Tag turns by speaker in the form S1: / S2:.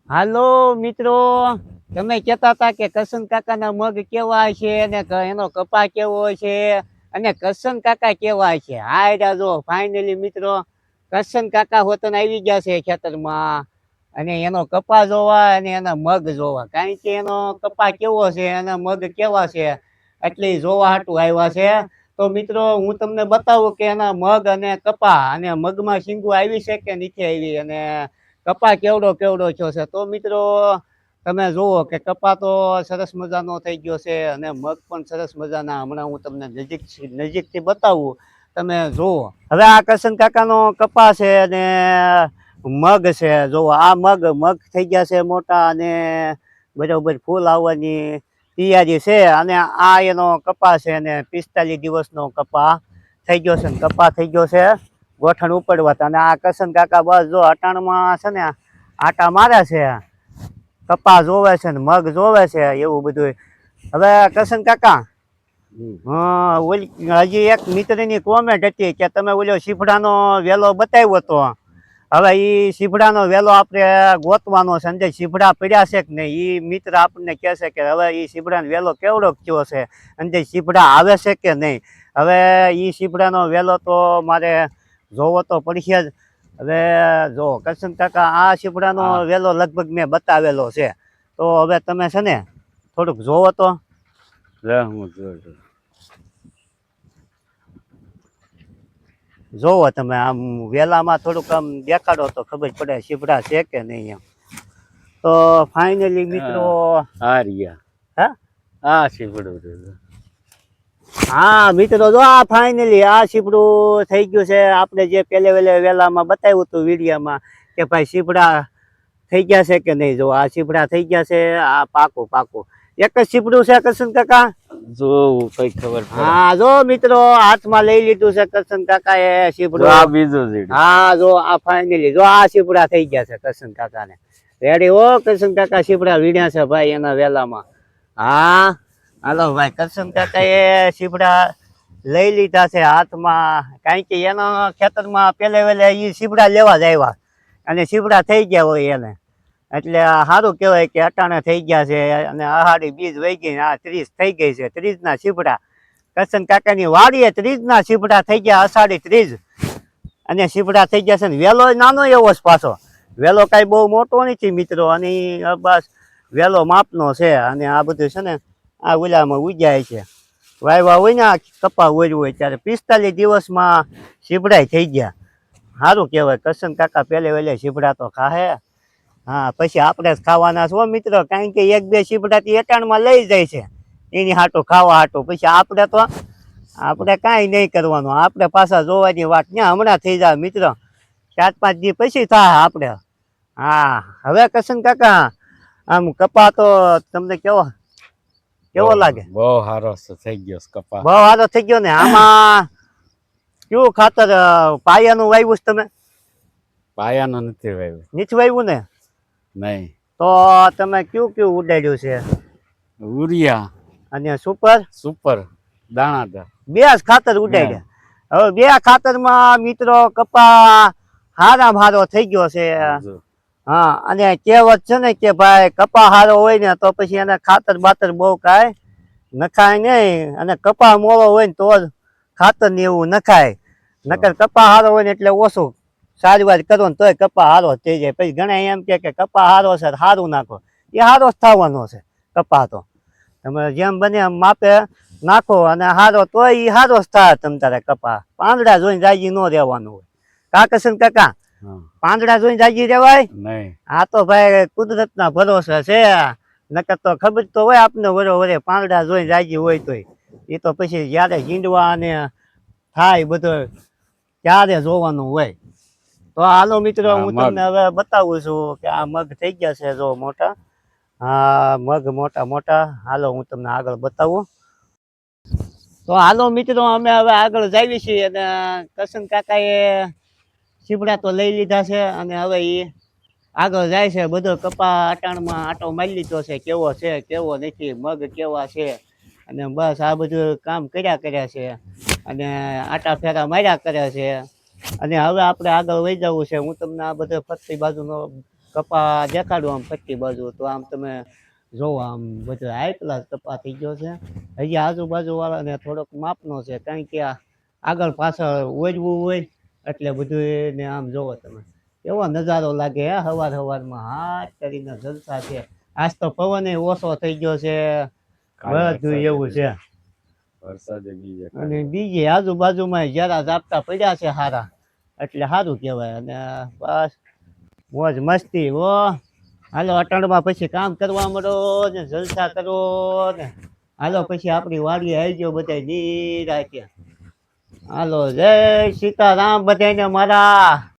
S1: હાલો મિત્રો, તમે કહેતા હતા કે કરશન કાકાના મગ કેવા છે અને એનો કપા કેવો છે અને કરશન કાકા કેવા છે. હાયરા જો ફાઇનલી મિત્રો કરશન કાકા હોતન આવી ગયા છે ખેતરમાં અને એનો કપા જોવા અને એના મગ જોવા. કારણ કે એનો કપા કેવો છે અને મગ કેવા છે એટલે જોવા હાટું આવ્યા છે. તો મિત્રો હું તમને બતાવું કે એના મગ અને કપા અને મગમાં શીંગું આવી છે કે નથી આવી અને કપા કેવડો કેવડો થયો છે. તો મિત્રો તમે જુઓ કે કપા તો સરસ મજાનો થઈ ગયો છે અને મગ પણ સરસ મજાના. હમણાં હું તમને નજીકથી બતાવું, તમે જુઓ. હવે આ કરશન કાકાનો કપા છે અને મગ છે. જુઓ આ મગ થઈ ગયા છે મોટા અને બરોબર ફૂલ આવવાની તૈયારી છે. અને આ એનો કપા છે અને 45 દિવસનો કપા થઈ ગયો છે. કપા થઈ ગયો છે ગોઠણ ઉપડવા. અને આ કરશન કાકા બસ જો અટાણમાં છે ને આટા મારે છે, કપા જોવે છે ને મગ જોવે છે એવું બધું. હવે કરશન કાકા હજી એક મિત્રની કોમેન્ટ હતી કે તમે ઓલો સીફડાનો વેલો બતાવ્યો હતો. હવે ઈ સીફડાનો વેલો આપણે ગોતવાનો છે. અંદર સીફડા પડ્યા છે કે નહીં, ઈ મિત્ર આપણને કહેશે કે હવે ઈ સીફડાનો વેલો કેવડો થયો છે, અંદર સીફડા આવે છે કે નહીં. હવે ઈ સીફડાનો વેલો તો મારે જોવો તો પડશે જ. હવે જો કરશન કાકા આ સીફડાનો વેલો લગભગ મેં બતાવેલો છે. તો હવે તમે છે ને થોડુંક જોવો તો. જોવો તમે આમ વેલામાં થોડુંક આમ દેખાડો તો ખબર પડે સીફડા છે કે નહીં એમ. તો ફાઇનલી મિત્રો હા મિત્રો જો આ ફાઇનલી આ સીપડું થઈ ગયું છે. આપણે જે પેલે વેલામાં બતાવ્યું હતું વિડીયોમાં કે ભાઈ સીપડા થઈ ગયા છે કે નહીં. જો આ સીપડા થઈ ગયા છે. આ પાકું પાકું એક જ સીપડું છે કરશન કાકા.
S2: જો કઈ ખબર પડે.
S1: હા જો મિત્રો હાથમાં લઈ લીધું છે કરશન કાકા એ સીપડું.
S2: આ બીજું છે.
S1: હા જો આ ફાઇનલી જો આ સીપડા થઈ ગયા છે કરશન કાકા ને. રેડી હો કરશન કાકા, સીપડા વીણ્યા છે ભાઈ એના વેલામાં. હા હાલો ભાઈ, કરશન કાકા એ સીપડા લઈ લીધા છે હાથમાં. કારણ કે એના ખેતરમાં પેલે વેલે એ સીપડા લેવા જ આવ્યા અને સીપડા થઈ ગયા હોય એને, એટલે સારું કહેવાય કે અટાણે થઈ ગયા છે. અને આહાડી બીજ વહી ગઈ, આ 30 થઈ ગઈ છે. 30 ના સીપડા કરશન કાકાની વાડીએ 30 ના સીપડા થઈ ગયા. અષાઢી 30 અને સીપડા થઈ ગયા છે ને વેલો નાનો એવો જ પાછો. વેલો કાંઈ બહુ મોટો નથી મિત્રો, અને બસ વેલો માપનો છે. અને આ બધું છે ને આ ઓલામાં ઉજાય છે. વાયવા હોય ને આ કપા ઓર્યું હોય ત્યારે 45 દિવસમાં સીપડા થઈ ગયા. સારું કહેવાય. કરશન કાકા પેલે વેલે સીપડા તો ખાહે. હા પછી આપણે જ ખાવાના છો મિત્રો, કારણ કે એક બે સીપડાથી એટાણમાં લઈ જાય છે એની હાટું ખાવા હાટું. પછી આપણે કાંઈ નહીં કરવાનું. આપણે પાછા જોવાની વાત ત્યાં હમણાં થઈ જાય મિત્રો, 4-5 દી પછી થાય આપણે. હા હવે કરશન કાકા આમ કપા તો તમને કેવો લાગે?
S2: બહુ સારો થઈ ગયો કપા.
S1: બહુ સારો થઈ ગયો ને. આમાં કેવું ખાતર પાયાનું વાવ્યું છે તમે?
S2: પાયાનું નથી વાવ્યું.
S1: નીચે વાવ્યું ને?
S2: નહીં.
S1: તો તમે કયું ઉડાડ્યું છે?
S2: યુરિયા
S1: અને સુપર
S2: દાણાદાર
S1: બે જ ખાતર ઉડાડ્યા. હવે બે ખાતરમાં મિત્રો કપા હારામાં હારો થઈ ગયો છે. હા અને કહેવત છે ને કે ભાઈ કપા હારો હોય ને તો પછી એને ખાતર બાતર બહુ કાંઈ નખાય નહીં. અને કપા મોળો હોય ને તો જ ખાતર ને એવું નખાય. નકર કપા હારો હોય ને એટલે ઓછું સારી વાત કરો ને તોય કપા હારો થઈ જાય. પછી ઘણા એમ કે કપા હારો છે સારું નાખો, એ હારો જ થવાનો છે કપા તો. તમે જેમ બને એમ માપે નાખો અને હારો તોય એ હારો જ થાય. તમ તારે કપા પાંદડા જોઈને જાજી ન રહેવાનું હોય. કા કરશન કાકા? પાંદડા જોઈને જાજી રહેવાય નહીં. આ તો ભાઈ કુદરતના ભરોસે છે. નકર તો ખબર તો હોય આપને વરે પાંદડા જોઈને જાજી હોય તોય. એ તો પછી જયારે ઝીંડવા અને થાય બધું ત્યારે જોવાનું હોય. તો હાલો મિત્રો હું તમને હવે બતાવું છું કે આ મગ થઈ ગયા છે જો મોટા. હા મગ મોટા મોટા. હાલો હું તમને આગળ બતાવું. તો હાલો મિત્રો અમે હવે આગળ જાવી છીએ અને કરશન કાકાએ સીપડા તો લઈ લીધા છે અને હવે એ આગળ જાય છે. બધો કપા અટાણમાં આટો મારી લીધો છે, કેવો છે કેવો નથી, મગ કેવા છે. અને બસ આ બધું કામ કર્યા છે અને આટા ફેરા માર્યા કર્યા છે. અને હવે આપણે આગળ વહી જવું છે. હું તમને આ બધો ફરતી બાજુનો કપા દેખાડું આમ પટ્ટી બાજુ તો આમ તમે જોવો આમ બધું હાઈ ક્લાસ કપા થઈ ગયો છે. હજી આજુબાજુ વાળાને થોડોક માપનો છે કારણ કે આ આગળ પાછળ ઓરવું હોય એટલે બધું ને આમ જોવો તમે એવો નજારો લાગે હે હવારમાં હાથ કરીને જલસા છે. આજ તો પવન ઓછો થઈ ગયો છે બધું એવું છે.
S2: વરસાદે બીજે
S1: અને બીજી આજુબાજુમાં જરા ઝાપટા પડ્યા છે સારા એટલે સારું કહેવાય. અને બસ મોજ મસ્તી હો. હાલો અટાણમાં પછી કામ કરવા મળો ને જલસા કરો ને હાલો પછી આપણી વાડીએ આવી ગયો બધા નિરાંતે. હાલો જય સીતારામ બધાને મારા.